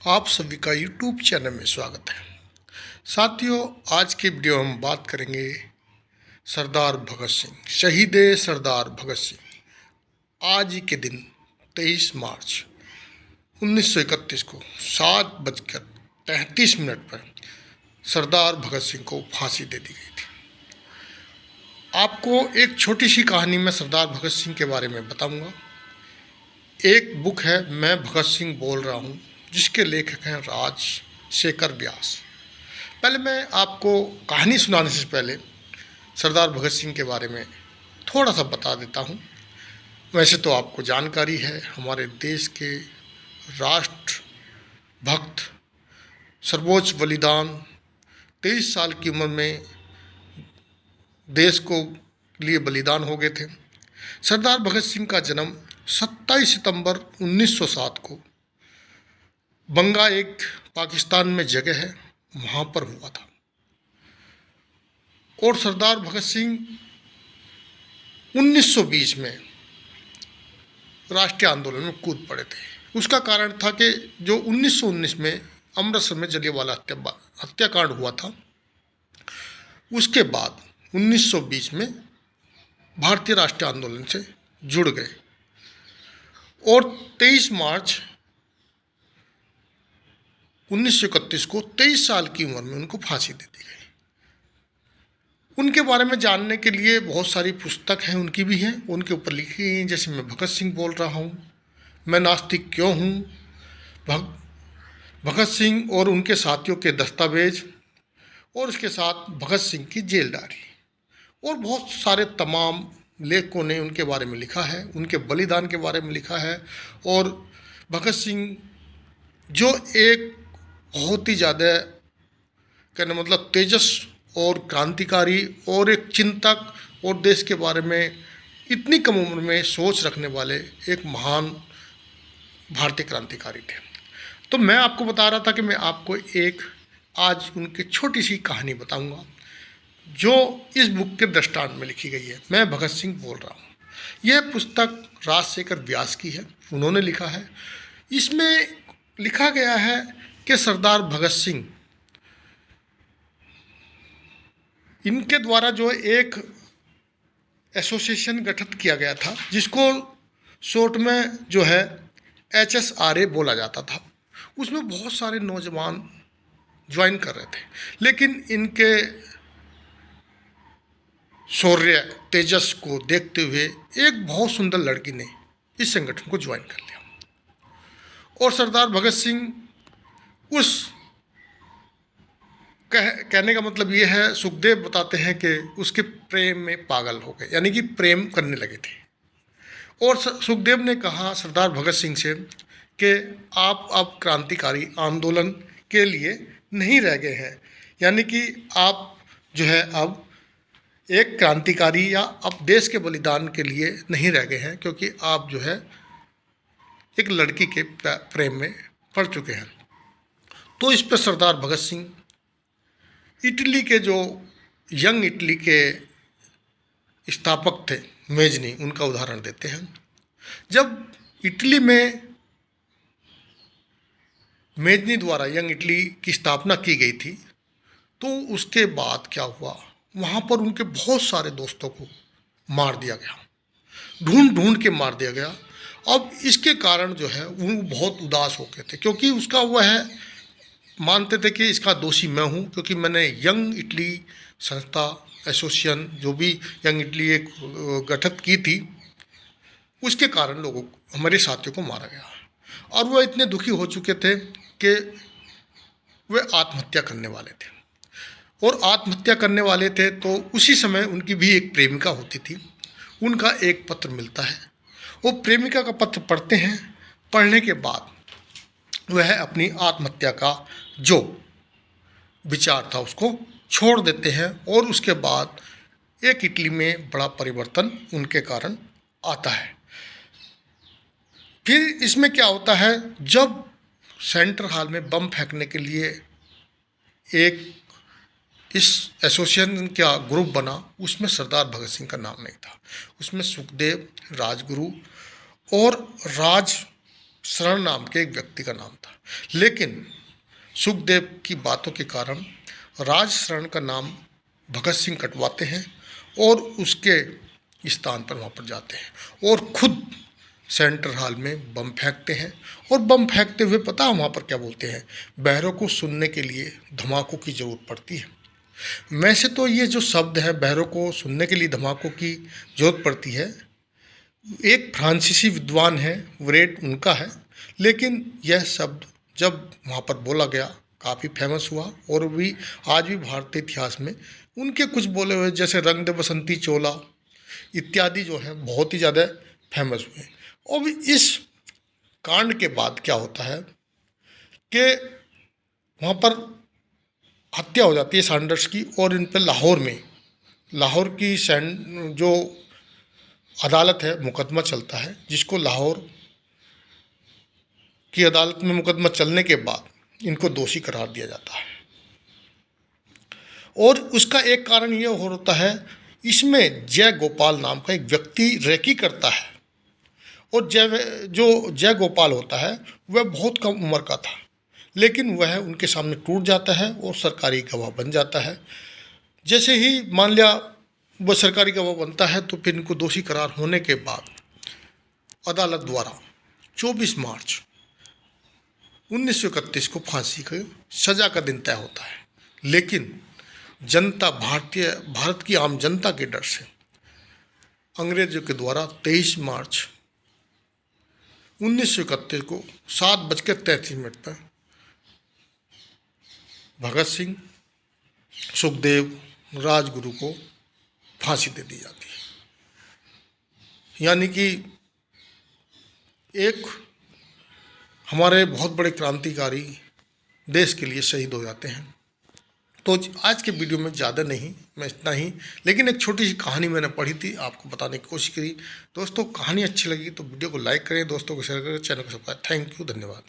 आप सभी का YouTube चैनल में स्वागत है। साथियों, आज की वीडियो हम बात करेंगे सरदार भगत सिंह, शहीद सरदार भगत सिंह। आज ही के दिन 23 मार्च 1931 को 7:33 पर सरदार भगत सिंह को फांसी दे दी गई थी। आपको एक छोटी सी कहानी में सरदार भगत सिंह के बारे में बताऊंगा। एक बुक है मैं भगत सिंह बोल रहा हूँ, जिसके लेखक हैं राजशेखर व्यास। पहले मैं आपको कहानी सुनाने से पहले सरदार भगत सिंह के बारे में थोड़ा सा बता देता हूँ। वैसे तो आपको जानकारी है, हमारे देश के राष्ट्र भक्त, सर्वोच्च बलिदान, 23 साल की उम्र में देश को लिए बलिदान हो गए थे। सरदार भगत सिंह का जन्म 27 सितंबर 1907 को बंगा, एक पाकिस्तान में जगह है, वहाँ पर हुआ था। और सरदार भगत सिंह 1920 में राष्ट्रीय आंदोलन में कूद पड़े थे। उसका कारण था कि जो 1919 में अमृतसर में जलियांवाला हत्याकांड हुआ था, उसके बाद 1920 में भारतीय राष्ट्रीय आंदोलन से जुड़ गए और 23 मार्च 1931 को 23 साल की उम्र में उनको फांसी दे दी गई। उनके बारे में जानने के लिए बहुत सारी पुस्तक हैं, उनकी भी हैं, उनके ऊपर लिखी गई हैं। जैसे मैं भगत सिंह बोल रहा हूँ, मैं नास्तिक क्यों हूँ, भगत सिंह और उनके साथियों के दस्तावेज, और उसके साथ भगत सिंह की जेल डायरी, और बहुत सारे तमाम लेखकों ने उनके बारे में लिखा है, उनके बलिदान के बारे में लिखा है। और भगत सिंह जो एक बहुत ही ज़्यादा, कहने मतलब तेजस और क्रांतिकारी और एक चिंतक और देश के बारे में इतनी कम उम्र में सोच रखने वाले एक महान भारतीय क्रांतिकारी थे। तो मैं आपको बता रहा था कि मैं आपको एक आज उनकी छोटी सी कहानी बताऊंगा, जो इस बुक के दृष्टांत में लिखी गई है। मैं भगत सिंह बोल रहा हूँ। यह पुस्तक राजशेखर व्यास की है, उन्होंने लिखा है। इसमें लिखा गया है कि सरदार भगत सिंह, इनके द्वारा जो एक एसोसिएशन गठित किया गया था, जिसको शॉर्ट में जो है HSRA बोला जाता था, उसमें बहुत सारे नौजवान ज्वाइन कर रहे थे। लेकिन इनके शौर्य तेजस को देखते हुए एक बहुत सुंदर लड़की ने इस संगठन को ज्वाइन कर लिया। और सरदार भगत सिंह उस कहने का मतलब ये है, सुखदेव बताते हैं कि उसके प्रेम में पागल हो गए, यानी कि प्रेम करने लगे थे। और सुखदेव ने कहा सरदार भगत सिंह से कि आप अब क्रांतिकारी आंदोलन के लिए नहीं रह गए हैं, यानी कि आप जो है अब एक क्रांतिकारी या अब देश के बलिदान के लिए नहीं रह गए हैं, क्योंकि आप जो है एक लड़की के प्रेम में पड़ चुके हैं। तो इस पर सरदार भगत सिंह इटली के, जो यंग इटली के स्थापक थे मेजनी, उनका उदाहरण देते हैं। जब इटली में मेजनी द्वारा यंग इटली की स्थापना की गई थी, तो उसके बाद क्या हुआ, वहाँ पर उनके बहुत सारे दोस्तों को मार दिया गया, ढूंढ ढूंढ के मार दिया गया। अब इसके कारण जो है वो बहुत उदास हो गए थे, क्योंकि उसका वह है मानते थे कि इसका दोषी मैं हूँ, क्योंकि मैंने यंग इटली संस्था एसोसिएशन, जो भी यंग इटली एक गठित की थी, उसके कारण लोगों को, हमारे साथियों को मारा गया। और वह इतने दुखी हो चुके थे कि वे आत्महत्या करने वाले थे। और आत्महत्या करने वाले थे तो उसी समय उनकी भी एक प्रेमिका होती थी। उनका एक पत्र मिलता है, वो प्रेमिका का पत्र पढ़ते हैं। पढ़ने के बाद वह अपनी आत्महत्या का जो विचार था उसको छोड़ देते हैं, और उसके बाद एक इटली में बड़ा परिवर्तन उनके कारण आता है। फिर इसमें क्या होता है, जब सेंट्रल हॉल में बम फेंकने के लिए एक इस एसोसिएशन का ग्रुप बना, उसमें सरदार भगत सिंह का नाम नहीं था। उसमें सुखदेव, राजगुरु और राज शरण नाम के एक व्यक्ति का नाम था। लेकिन सुखदेव की बातों के कारण राजशरण का नाम भगत सिंह कटवाते हैं और उसके स्थान पर वहाँ पर जाते हैं और खुद सेंटर हॉल में बम फेंकते हैं। और बम फेंकते हुए पता है वहाँ पर क्या बोलते हैं, बहरों को सुनने के लिए धमाकों की ज़रूरत पड़ती है। वैसे तो ये जो शब्द है बहरों को सुनने के लिए धमाकों की ज़रूरत पड़ती है, एक फ्रांसीसी विद्वान है वरेट उनका है, लेकिन यह शब्द जब वहाँ पर बोला गया काफ़ी फेमस हुआ और भी आज भी भारतीय इतिहास में उनके कुछ बोले हुए जैसे रंग दे बसंती चोला इत्यादि जो हैं बहुत ही ज़्यादा फेमस हुए। और इस कांड के बाद क्या होता है कि वहाँ पर हत्या हो जाती है सैंडर्स की और इन पर लाहौर की जो अदालत है मुकदमा चलता है, जिसको लाहौर की अदालत में मुकदमा चलने के बाद इनको दोषी करार दिया जाता है। और उसका एक कारण ये होता है, इसमें जय गोपाल नाम का एक व्यक्ति रेकी करता है और जय गोपाल होता है वह बहुत कम उम्र का था, लेकिन वह उनके सामने टूट जाता है और सरकारी गवाह बन जाता है। जैसे ही मान लिया वह सरकारी गवाह बनता है तो फिर इनको दोषी करार होने के बाद अदालत द्वारा 24 मार्च 1931 को फांसी की सज़ा का दिन तय होता है। लेकिन भारत की आम जनता के डर से अंग्रेजों के द्वारा 23 मार्च 1931 को 7:33 पर भगत सिंह, सुखदेव, राजगुरु को फांसी दे दी जाती है। यानी कि एक हमारे बहुत बड़े क्रांतिकारी देश के लिए शहीद हो जाते हैं। तो आज के वीडियो में ज़्यादा नहीं, मैं इतना ही, लेकिन एक छोटी सी कहानी मैंने पढ़ी थी, आपको बताने की कोशिश करी। दोस्तों कहानी अच्छी लगी तो वीडियो को लाइक करें, दोस्तों को शेयर करें, चैनल को सब्सक्राइब। थैंक यू, धन्यवाद।